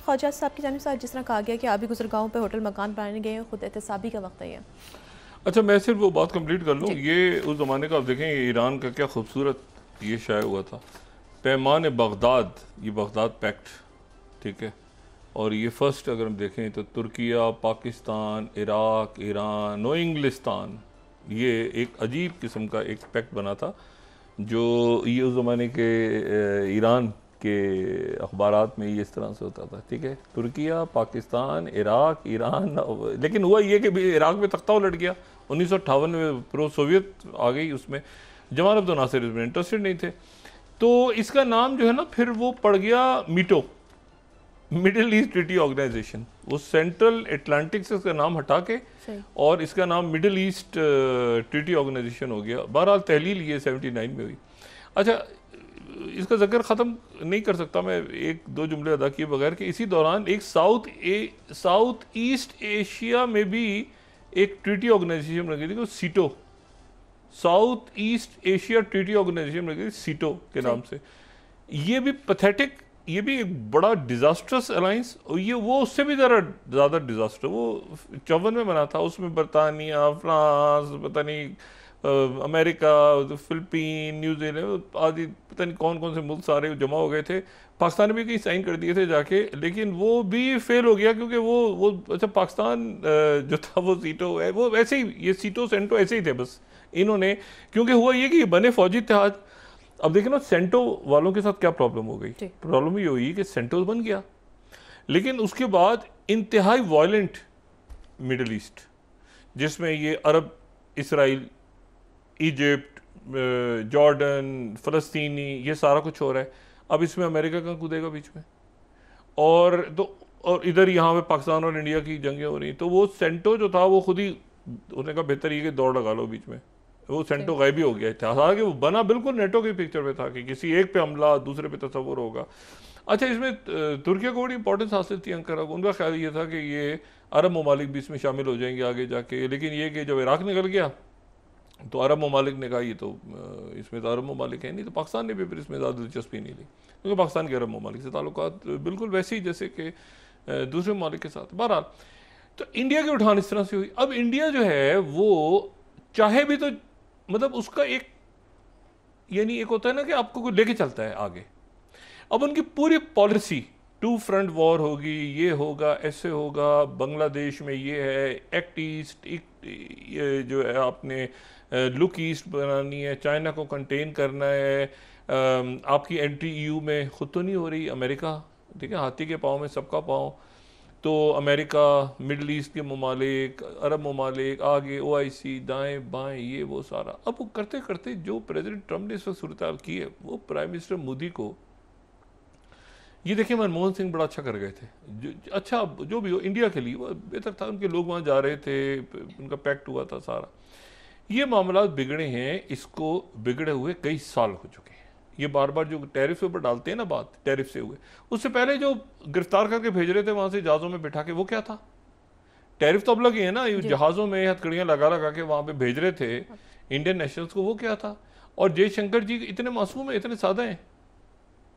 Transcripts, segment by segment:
ख्वाजा साहब की जानिब से जिस तरह कहा गया कि अभी गुजरगांव पे होटल मकान बनाने गए हैं, खुद एहतसाबी का वक्त है ये। अच्छा, मैं सिर्फ वो बात कंप्लीट कर लूँ। जी। ये उस ज़माने का आप देखें, ईरान का क्या खूबसूरत ये शाये हुआ था, पैमान बगदाद, ये बगदाद पैक्ट, ठीक है। और ये फर्स्ट अगर हम देखें तो तुर्किया, पाकिस्तान, इराक, ईरान, नो इंग्लिस्तान, ये एक अजीब किस्म का एक पैक्ट बना था जो ये उस ज़माने के ईरान के अखबारात में ये इस तरह से होता था, ठीक है। तुर्किया, पाकिस्तान, इराक, ईरान, लेकिन हुआ ये कि इराक में तख्ता उलट गया 1958 में, प्रो सोवियत आ गई उसमें। जमाल अब्दुल नासिर इसमें इंटरेस्टेड नहीं थे, तो इसका नाम जो है ना फिर वो पड़ गया मीटो, मिडिल ईस्ट ट्रीटी ऑर्गेनाइजेशन। वो सेंट्रल अटलांटिक से इसका नाम हटा के और इसका नाम मिडिल ईस्ट ट्रीटी ऑर्गेनाइजेशन हो गया। बहरहाल तहलील ये 79 में हुई। अच्छा, इसका जिक्र ख़त्म नहीं कर सकता मैं एक दो जुमले अदा किए बगैर कि इसी दौरान एक साउथ ईस्ट एशिया में भी एक ट्रीटी ऑर्गेनाइजेशन बन गई थी, SEATO, South East Asia Treaty Organization बन गई थी सीटो के नाम से। ये भी पैथेटिक, ये भी एक बड़ा डिजास्टर्स अलायंस, ये वो उससे भी ज़्यादा डिजास्टर वो 54 में बना था। उसमें बरतानिया, फ्रांस, पता नहीं अमेरिका, फिलिपीन, न्यूजीलैंड आदि पता नहीं कौन कौन से मुल्क सारे जमा हो गए थे। पाकिस्तान ने भी कहीं साइन कर दिए थे जाके, लेकिन वो भी फेल हो गया क्योंकि वो अच्छा पाकिस्तान जो था वो सीटो है, वो ऐसे ही, ये सीटो सेंटो ऐसे ही थे बस इन्होंने। क्योंकि हुआ ये कि ये बने फौजी इत्तेहाद। अब देखें ना सेंटो वालों के साथ क्या प्रॉब्लम हो गई। प्रॉब्लम ये हुई कि सेंटो बन गया, लेकिन उसके बाद इंतहाई वायलेंट मिडल ईस्ट, जिसमें ये अरब, इसराइल, इजिप्ट, जॉर्डन, फ़लस्तीनी, ये सारा कुछ हो रहा है। अब इसमें अमेरिका का कूदेगा बीच में, और इधर यहाँ पे पाकिस्तान और इंडिया की जंगें हो रही। तो वो सेंटो जो था वो खुद ही, उन्होंने कहा बेहतर ये कि दौड़ लगा लो बीच में, वो सेंटो गायब ही हो गया था। हालांकि वो बना बिल्कुल नेटो की पिक्चर में था कि किसी एक पे हमला दूसरे पे तस्वुर होगा। अच्छा, इसमें तुर्की को बड़ी इंपॉर्टेंस हासिल थी अंकारा को। उनका ख्याल ये था कि ये अरब ममालिक भी इसमें शामिल हो जाएंगे आगे जाके, लेकिन ये कि जब इराक निकल गया तो अरब ममालिक ने कहा ये तो इसमें तो अरब ममालिक है नहीं, तो पाकिस्तान ने भी फिर इसमें ज़्यादा दिलचस्पी नहीं ली, क्योंकि पाकिस्तान के अरब ममालिक से ताल्लुकात बिल्कुल वैसे ही जैसे कि दूसरे ममालिक के साथ। बहरहाल, तो इंडिया की उठान इस तरह से हुई। अब इंडिया जो है वो चाहे भी तो मतलब उसका एक, यानी एक होता है ना कि आपको कोई लेके चलता है आगे। अब उनकी पूरी पॉलिसी, 2 फ्रंट वॉर होगी, ये होगा, ऐसे होगा, बांग्लादेश में ये है, एक्ट ईस्ट, ये जो है आपने लुक ईस्ट बनानी है, चाइना को कंटेन करना है, आपकी एंट्री ईयू में खुद तो नहीं हो रही, अमेरिका, ठीक है, हाथी के पाँव में सबका पाँव, तो अमेरिका, मिडल ईस्ट के ममालिक, अरब ममालिक, आगे OIC, दाएं बाएं, ये वो सारा। अब वो करते करते जो प्रेसिडेंट ट्रम्प ने इस वक्त सूरत हाल की है, वो प्राइम मिनिस्टर मोदी को, ये देखिए मनमोहन सिंह बड़ा अच्छा कर गए थे, अच्छा जो भी हो इंडिया के लिए वो बेहतर था, उनके लोग वहाँ जा रहे थे, उनका पैक्ट हुआ था सारा। ये मामला बिगड़े हैं, इसको बिगड़े हुए कई साल हो चुके हैं। ये बार बार जो टैरिफ के ऊपर डालते हैं ना बात, टैरिफ से हुए, उससे पहले जो गिरफ्तार करके भेज रहे थे वहाँ से जहाज़ों में बिठा के, वो क्या था? टैरिफ तो अब लगे हैं ना, जहाज़ों में हथकड़ियाँ लगा लगा के वहाँ पे भेज रहे थे इंडियन नेशनल्स को, वो क्या था? और जयशंकर जी इतने मासूम हैं, इतने सादा हैं,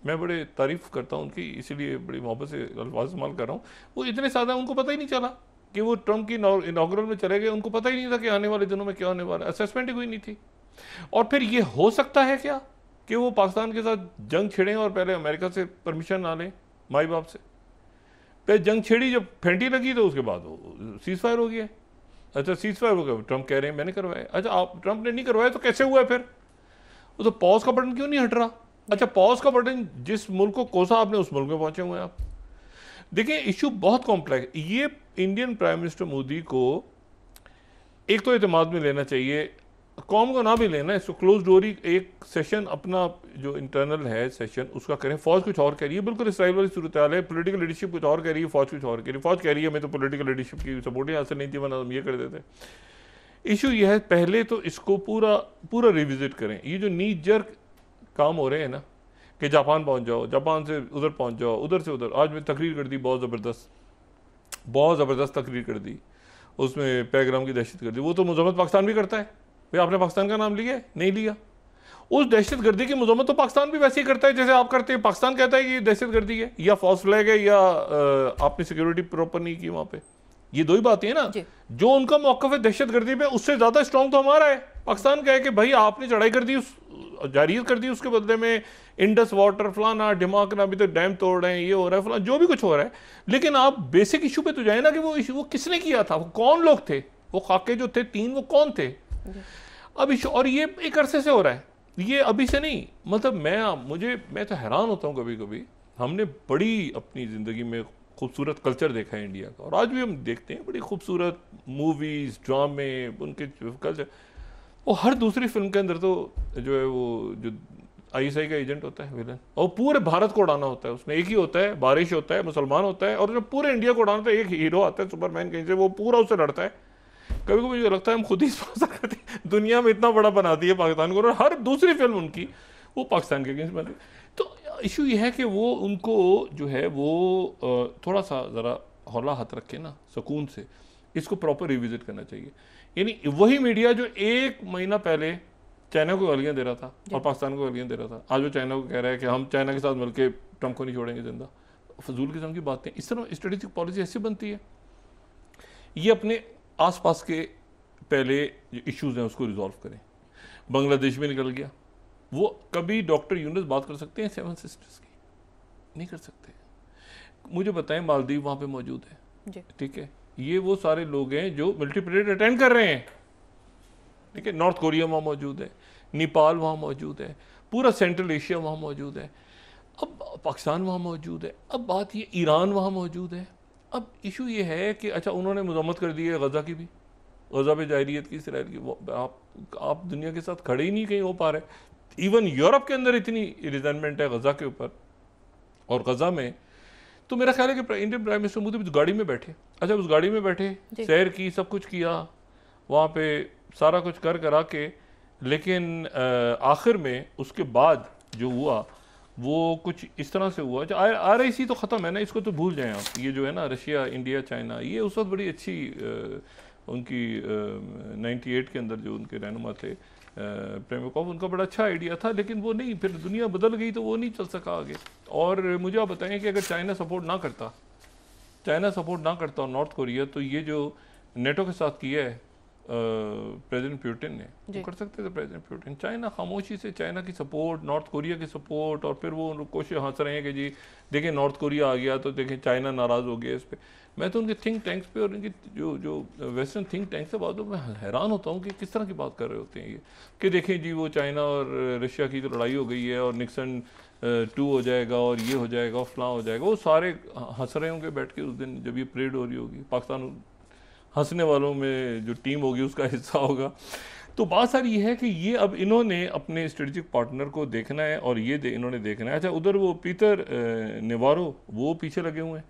मैं बड़े तारीफ़ करता हूँ उनकी, इसीलिए बड़ी मोहब्बत से अल्फाज इस्तेमाल कर रहा हूँ। वो इतने सादा, उनको पता ही नहीं चला कि वो ट्रम्प की इनॉग्रल में चले गए, उनको पता ही नहीं था कि आने वाले दिनों में क्या होने वाला है, असेसमेंट ही कोई नहीं थी। और फिर ये हो सकता है क्या कि वो पाकिस्तान के साथ जंग छेड़ें और पहले अमेरिका से परमिशन ना लें, माई बाप से, फिर जंग छेड़ी, जब फेंटी लगी तो उसके बाद वो सीज फायर हो गया। अच्छा, सीज फायर हो गया, ट्रम्प कह रहे हैं मैंने करवाया। अच्छा, आप ट्रम्प ने नहीं करवाया तो कैसे हुआ है फिर? वो तो पॉज का बटन क्यों नहीं हट रहा? अच्छा, पॉज का बटन जिस मुल्क को कोसा आपने, उस मुल्क में पहुंचे हुए हैं आप। देखिए, इशू बहुत कॉम्प्लेक्स। ये इंडियन प्राइम मिनिस्टर मोदी को एक तो एतमाद में लेना चाहिए, कौम को ना भी लेना, इसको क्लोज डोर ही एक सेशन अपना जो इंटरनल है सेशन उसका करें। फौज कुछ और कह रही है, बिल्कुल इसराइल वाली सूरत हाल है, पोलिटिकल लीडरशिप कुछ और कह रही है, फौज कुछ और कह रही है। फौज कह रही है मैं तो पोलिटिकल लीडरशिप की सपोर्ट ही हासिल नहीं थी, वरना हम ये कर देते। इशू यह है, पहले तो इसको पूरा रिविजिट करें। ये जो नी जर्क काम हो रहे हैं ना कि जापान पहुंच जाओ, जापान से उधर पहुंच जाओ, उधर से उधर, आज मैं तकरीर कर दी, बहुत ज़बरदस्त तकरीर कर दी, उसमें पैगाम की दहशत कर दी। वो तो मजम्मत पाकिस्तान भी करता है, भाई आपने पाकिस्तान का नाम लिया है? नहीं लिया। उस दहशतगर्दी की मजम्मत तो पाकिस्तान भी वैसे ही करता है जैसे आप करते हैं। पाकिस्तान कहता है कि ये दहशतगर्दी है या फॉल्स फ्लैग है या आपने सिक्योरिटी प्रॉपर नहीं की वहां पे। ये दो ही बातें हैं ना। जो उनका मौक़िफ़ है दहशतगर्दी पे, उससे ज्यादा स्ट्रॉन्ग तो हमारा है। पाकिस्तान कहे कि भाई आपने चढ़ाई कर दी, जारियत कर दी, उसके बदले में इंडस वाटर फलाना ढिमाकना, अभी तो डैम तोड़ रहे हैं, ये हो रहा है फलाना, जो भी कुछ हो रहा है। लेकिन आप बेसिक इशू पे तो जाए ना कि वो इशू वो किसने किया था, वो कौन लोग थे, वो खाके जो थे 3 वो कौन थे। अब इशू, और ये एक अरसे से हो रहा है, ये अभी से नहीं। मतलब मैं तो हैरान होता हूँ कभी कभी। हमने बड़ी अपनी ज़िंदगी में खूबसूरत कल्चर देखा है इंडिया का, और आज भी हम देखते हैं बड़ी खूबसूरत मूवीज़, ड्रामे, उनके कल्चर। वो हर दूसरी फिल्म के अंदर तो जो है वो जो ISI का एजेंट होता है विलन, और पूरे भारत को उड़ाना होता है उसने। एक ही होता है, बारिश होता है, मुसलमान होता है, और जो पूरे इंडिया को उड़ाना होता है, एक हीरो आता है सुपरमैन कहीं से, वो पूरा उससे लड़ता है। कभी कभी मुझे लगता है हम खुद ही स्पॉन्सर करते हैं, दुनिया में इतना बड़ा बना दिया पाकिस्तान को, और हर दूसरी फिल्म उनकी वो पाकिस्तान के अगेंस्ट बन रही। तो इशू ये है कि वो उनको जो है वो थोड़ा सा ज़रा हौला हाथ रखे ना, सुकून से इसको प्रॉपर रिविजिट करना चाहिए। यानी वही मीडिया जो 1 महीना पहले चाइना को गालियाँ दे रहा था और पाकिस्तान को गालियाँ दे रहा था, आज वो चाइना को कह रहा है कि हम चाइना के साथ मिलकर ट्रंप को नहीं छोड़ेंगे जिंदा। फजूल किस्म की बातें। इस तरह स्ट्रेटेजिक पॉलिसी ऐसी बनती है। ये अपने आसपास के पहले जो इश्यूज हैं उसको रिजॉल्व करें। बांग्लादेश में निकल गया, वो कभी डॉक्टर यूनुस बात कर सकते हैं 7 सिस्टर्स की? नहीं कर सकते। मुझे बताएं मालदीव वहाँ पे मौजूद है, ठीक है, ये वो सारे लोग हैं जो मिलिट्री परेड अटेंड कर रहे हैं, ठीक है। नॉर्थ कोरिया वहाँ मौजूद है, नेपाल वहाँ मौजूद है, पूरा सेंट्रल एशिया वहाँ मौजूद है, अब पाकिस्तान वहाँ मौजूद है। अब बात ये ईरान वहाँ मौजूद है। अब इशू ये है कि अच्छा उन्होंने मजम्मत कर दी है गज़ा की भी, गज़ा पे जाहिरियत की, इसराइल की। आप दुनिया के साथ खड़े ही नहीं कहीं हो पा रहे। इवन यूरोप के अंदर इतनी रिजेंटमेंट है गज़ा के ऊपर और गज़ा में। तो मेरा ख्याल है कि इंडियन प्राइम मिनिस्टर मोदी गाड़ी में बैठे, अच्छा उस गाड़ी में बैठे, सैर की, सब कुछ किया वहाँ पे, सारा कुछ कर करा के, लेकिन आखिर में उसके बाद जो हुआ वो कुछ इस तरह से हुआ। RIC तो ख़त्म है ना, इसको तो भूल जाएं आप। ये जो है ना रशिया, इंडिया, चाइना, ये उस वक्त बड़ी अच्छी उनकी 98 के अंदर जो उनके रहनुमा थे प्रेमकोव, उनका बड़ा अच्छा आइडिया था, लेकिन वो नहीं, फिर दुनिया बदल गई तो वो नहीं चल सका आगे। और मुझे आप बताएं कि अगर चाइना सपोर्ट ना करता और नॉर्थ कोरिया, तो ये जो नेटो के साथ किया है प्रेसिडेंट पुतिन ने, वो कर सकते थे प्रेसिडेंट पुतिन। चाइना खामोशी से, चाइना की सपोर्ट, नॉर्थ कोरिया की सपोर्ट, और फिर वो कोशिश हंस रहे हैं कि जी देखें नॉर्थ कोरिया आ गया तो देखें चाइना नाराज़ हो गया इस पर। मैं तो उनके थिंक टैंक्स पे और उनकी जो वेस्टर्न थिंक टैंक्स से बात, मैं हैरान होता हूँ कि किस तरह की बात कर रहे होते हैं ये, कि देखें जी वो चाइना और रशिया की तो लड़ाई हो गई है और निक्सन 2 हो जाएगा और ये हो जाएगा और फलां हो जाएगा। वो सारे हंस रहे होंगे बैठ के उस दिन जब ये परेड हो रही होगी। पाकिस्तान हंसने वालों में जो टीम होगी उसका हिस्सा होगा। तो बात सारी ये है कि ये अब इन्होंने अपने स्ट्रेटेजिक पार्टनर को देखना है और ये इन्होंने देखना है। अच्छा उधर वो पीटर नेवारो वो पीछे लगे हुए हैं,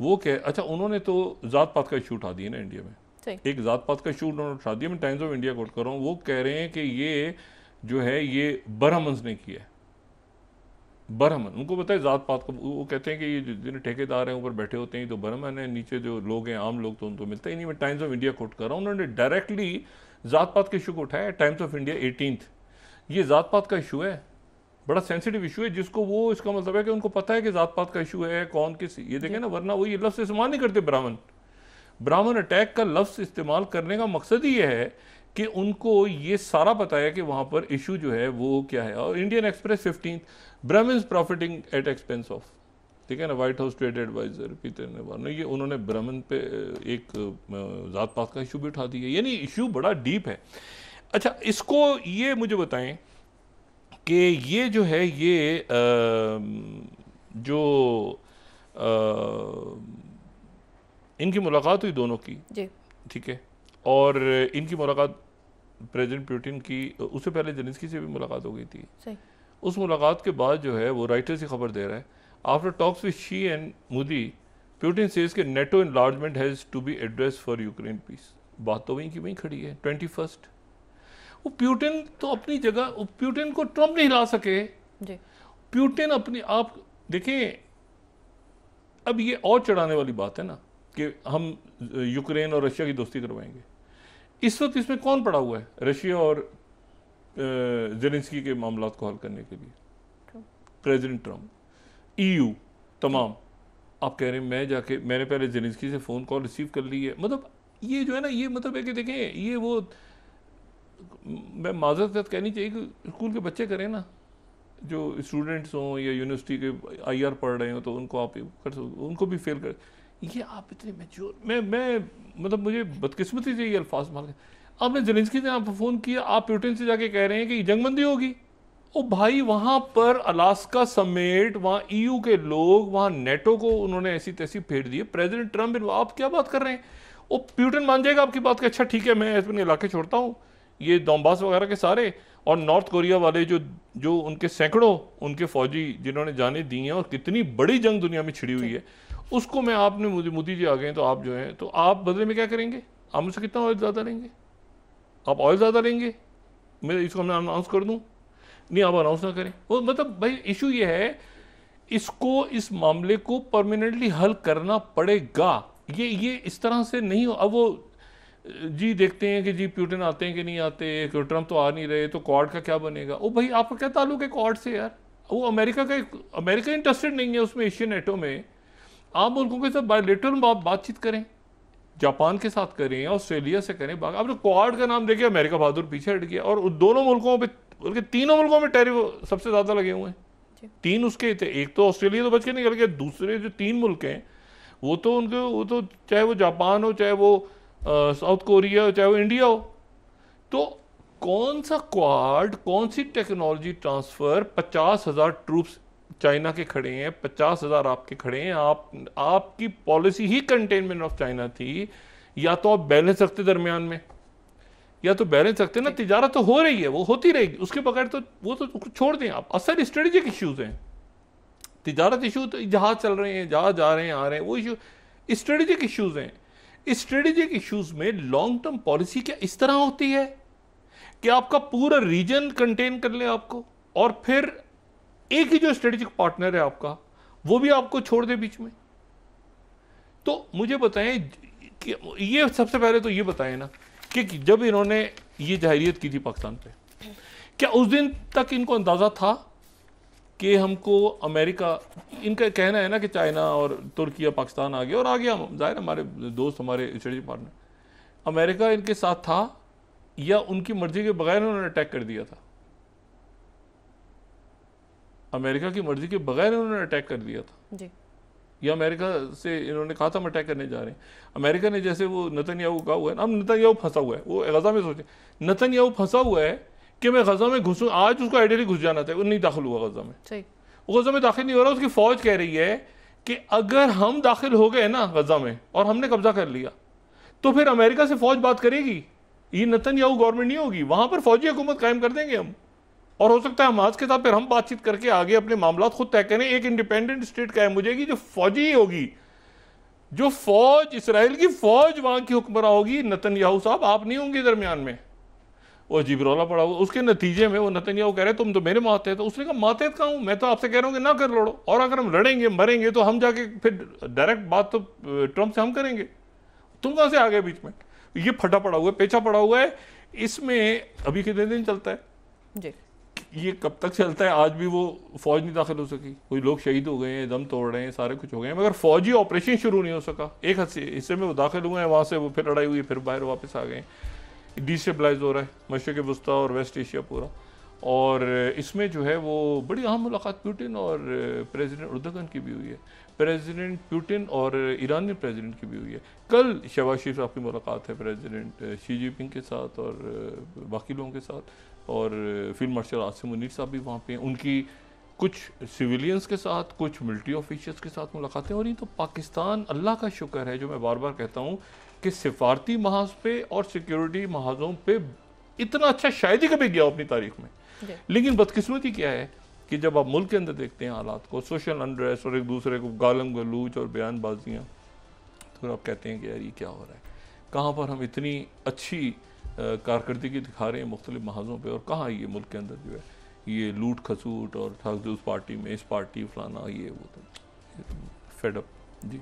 वो क्या, अच्छा उन्होंने तो ज़ात पात का इशू उठा दिया ना इंडिया में, एक ज़ात पात का इशू उन्होंने उठा दिया। मैं टाइम्स ऑफ इंडिया कोट कर रहा हूँ, वो कह रहे हैं कि ये जो है ये बरहमंस ने किया है। बरहमन, उनको पता है ज़ात पात को, वो कहते हैं कि ये जितने ठेकेदार हैं ऊपर बैठे होते हैं तो बरहमन है, नीचे जो लोग हैं आम लोग तो उनको मिलता ही नहीं। मैं टाइम्स ऑफ इंडिया कोट कर रहा हूँ, उन्होंने डायरेक्टली ज़ात पात के इशू को उठाया। टाइम्स ऑफ इंडिया 18th, ये ज़ात पात का इशू है, बड़ा सेंसिटिव इशू है, जिसको वो, इसका मतलब है कि उनको पता है कि ज़ात पात का इशू है, कौन किस, ये देखें ना, वरना वो ये लफ्ज़ इस्तेमाल नहीं करते। ब्राह्मण अटैक का लफ्ज़ इस्तेमाल करने का मकसद ही ये है कि उनको ये सारा पता है कि वहाँ पर इशू जो है वो क्या है। और Indian Express 15th, Brahmins profiting at expense of, ठीक है ना, White House trade adviser Peter ने, ये उन्होंने ब्राह्मण पे एक ज़ात पात का इशू भी उठा दिया। यानी इशू बड़ा डीप है। अच्छा इसको ये मुझे बताएं कि ये जो है ये जो इनकी मुलाकात हुई दोनों की, ठीक है, और इनकी मुलाकात प्रेसिडेंट पुतिन की, उससे पहले जेलेंस्की से भी मुलाकात हो गई थी। सही। उस मुलाकात के बाद जो है वो राइटर्स की खबर दे रहा है, after talks with Xi and Modi Putin says के NATO enlargement has to be address for Ukraine peace. बात तो वहीं की वहीं खड़ी है। 21st, वो पुतिन तो अपनी जगह, पुतिन को ट्रंप नहीं हिला सके जी। पुतिन अपनी, आप देखें अब ये और चढ़ाने वाली बात है ना कि हम यूक्रेन और रशिया की दोस्ती करवाएंगे। इस वक्त इसमें कौन पड़ा हुआ है? रशिया और ज़ेलेंस्की के मामला को हल करने के लिए। प्रेसिडेंट ट्रम्प, EU तमाम, आप कह रहे हैं मैं जाके, मैंने पहले ज़ेलेंस्की से फ़ोन कॉल रिसीव कर ली है। मतलब ये जो है ना, ये मतलब है कि देखें, ये वो, मैं माजरत कहनी चाहिए कि स्कूल के बच्चे करें ना, जो स्टूडेंट्स हों या यूनिवर्सिटी के IR पढ़ रहे हो, तो उनको आप कर, उनको भी फेल कर, ये आप इतने मैच्योर, मैं मतलब मुझे बदकिस्मती से ये अल्फाज मार गए। आपने ज़ेलेंस्की से आप फ़ोन किया, आप पुतिन से जाके कह रहे हैं कि जंगबंदी होगी। ओ भाई, वहाँ पर अलास्का समेट, वहाँ EU के लोग, वहाँ नेटो को उन्होंने ऐसी तैसी फेर दी है। प्रेसिडेंट ट्रम्प, आप क्या बात कर रहे हैं? वो पुतिन मान जाएगा आपकी बात कि अच्छा ठीक है, मैं अपने इलाके छोड़ता हूँ, ये डोंबास वगैरह के सारे, और नॉर्थ कोरिया वाले जो उनके सैकड़ों उनके फौजी जिन्होंने जाने दी हैं, और कितनी बड़ी जंग दुनिया में छिड़ी हुई है, उसको मैं, आपने मोदी जी आ गए तो आप जो हैं, तो आप बदले में क्या करेंगे? आप मुझसे कितना ऑयल ज़्यादा लेंगे? आप ऑयल ज़्यादा लेंगे, मैं इसको मैं अनाउंस कर दूँ? नहीं, आप अनाउंस ना करें। वो मतलब भाई इशू ये है, इसको, इस मामले को परमानेंटली हल करना पड़ेगा। ये इस तरह से नहीं हो। अब वो जी देखते हैं कि जी पुतिन आते हैं कि नहीं आते, ट्रम्प तो आ नहीं रहे, तो क्वाड का क्या बनेगा? ओ भाई, आपका क्या ताल्लुक है क्वाड से यार? वो अमेरिका इंटरेस्टेड नहीं है उसमें, एशियन नेटो में। आप मुल्कों के साथ बायलैटरल बातचीत करें, जापान के साथ करें, ऑस्ट्रेलिया से करें। आपने क्वाड का नाम देखिए, अमेरिका बहादुर पीछे हट गया, और दोनों मुल्कों पे, बल्कि तीनों मुल्कों में टैरिफ सबसे ज़्यादा लगे हुए हैं। 3 उसके थे, एक तो ऑस्ट्रेलिया तो बच के निकल गया, दूसरे जो 3 मुल्क हैं वो तो चाहे वो जापान हो, चाहे वो साउथ कोरिया हो, चाहे वो इंडिया हो। तो कौन सा क्वाड, कौन सी टेक्नोलॉजी ट्रांसफ़र? 50,000 ट्रूप्स चाइना के खड़े हैं, 50,000 आपके खड़े हैं। आपकी policy he containment of China थी। या तो आप बैलेंस रखते दरमियान में, या तो बैलेंस रखते ना, तिजारत तो हो रही है, वो होती रहेगी, उसके बगैर तो वो तो छोड़ दें आप। असल स्ट्रेटेजिक इश्यूज हैं, तिजारत इशू तो जहाज चल रहे हैं, जहाज जा रहे हैं, आ रहे हैं, वो इशू स्ट्रेटेजिक इश्यूज हैं। स्ट्रेटेजिक इश्यूज में लॉन्ग टर्म पॉलिसी क्या इस तरह होती है कि आपका पूरा रीजन कंटेन कर ले आपको, और फिर एक ही जो स्ट्रेटेजिक पार्टनर है आपका, वो भी आपको छोड़ दे बीच में? तो मुझे बताएं कि ये, सबसे पहले तो ये बताएं ना कि जब इन्होंने ये जाहिरियत की थी पाकिस्तान पे, क्या उस दिन तक इनको अंदाज़ा था कि हमको अमेरिका, इनका कहना है ना कि चाइना और तुर्की पाकिस्तान आ गया, और आ गया, जाहिर हमारे दोस्त, हमारे स्ट्रेटेजिक पार्टनर, अमेरिका इनके साथ था, या उनकी मर्जी के बगैर उन्होंने अटैक कर दिया था? अमेरिका की मर्जी के बगैर उन्होंने अटैक कर दिया था जी। या अमेरिका से इन्होंने कहा था हम अटैक करने जा रहे हैं? अमेरिका ने, जैसे वो नेतन्याहू का हुआ है ना, अब नेतन्याहू फंसा हुआ है, वो गजा में, सोचे नेतन्याहू फंसा हुआ है कि मैं गजा में घुसूं, आज उसको आइडियली घुस जाना था, वो नहीं दाखिल हुआ गजा में। सही। वो गजा में दाखिल नहीं हो रहा, उसकी फौज कह रही है कि अगर हम दाखिल हो गए ना गजा में और हमने कब्जा कर लिया, तो फिर अमेरिका से फौज बात करेगी, ये नेतन्याहू गवर्नमेंट नहीं होगी, वहां पर फौजी हुकूमत कायम कर देंगे हम, और हो सकता है हमास के साथ फिर हम बातचीत करके आगे अपने मामला खुद तय करें, एक इंडिपेंडेंट स्टेट कायम हो जाएगी जो फौजी होगी, जो फौज, इसराइल की फौज वहां की हुक्मरान होगी। नेतन्याहू साहब आप नहीं होंगे दरमियान में। वो अजीब रौला पड़ा हुआ, उसके नतीजे में वो नेतन्याहू कह रहे तुम तो मेरे मातहत हो। उसने कहा मातहत का हूं मैं, तो आपसे कह रहा हूं कि ना कर लड़ो, और अगर हम लड़ेंगे मरेंगे तो हम जाके फिर डायरेक्ट बात तो ट्रम्प से हम करेंगे, तुम कहां से आ गए बीच में? ये फटा पड़ा हुआ है, पेचा पड़ा हुआ है। इसमें अभी कितने दिन चलता है जी, ये कब तक चलता है? आज भी वो फौज नहीं दाखिल हो सकी, कोई लोग शहीद हो गए हैं, दम तोड़ रहे हैं, सारे कुछ हो गए हैं, मगर फौजी ऑपरेशन शुरू नहीं हो सका। एक हिस्से में वो दाखिल हुए हैं, वहाँ से वो फिर लड़ाई हुई, फिर बाहर वापस आ गए। डिस्टेबलाइज हो रहा है मशरक़ वस्ता और वेस्ट एशिया पूरा। और इसमें जो है वो बड़ी अहम मुलाकात पुतिन और प्रेसिडेंट उर्दगन की भी हुई है, प्रेसिडेंट पुतिन और ईरानी प्रेसिडेंट की भी हुई है। कल शहबाज शरीफ साहब की मुलाकात है प्रेसिडेंट शी जिनपिंग के साथ और बाकी लोगों के साथ, और फील्ड मार्शल आसिम मुनीर साहब भी वहाँ पे हैं। उनकी कुछ सिविलियंस के साथ, कुछ मिलिट्री ऑफिशियल्स के साथ मुलाकातें हो रही। तो पाकिस्तान, अल्लाह का शुक्र है, जो मैं बार बार कहता हूँ कि सिफारती महाज पे और सिक्योरिटी महाजों पे इतना अच्छा शायद ही कभी गया अपनी तारीख में। लेकिन बदकिस्मती क्या है कि जब आप मुल्क के अंदर देखते हैं हालात को, सोशल अनरेस्ट और एक दूसरे को गालम गलूच और बयानबाजियाँ, तो आप कहते हैं कि यार ये क्या हो रहा है, कहाँ पर हम इतनी अच्छी कारकर्दगी दिखा रहे हैं मुख्तलिफ महाजों पे, और कहाँ ये मुल्क के अंदर जो है ये लूट खसूट और ठग, उस पार्टी में इस पार्टी फलाना ये वो, तो फेड अप जी।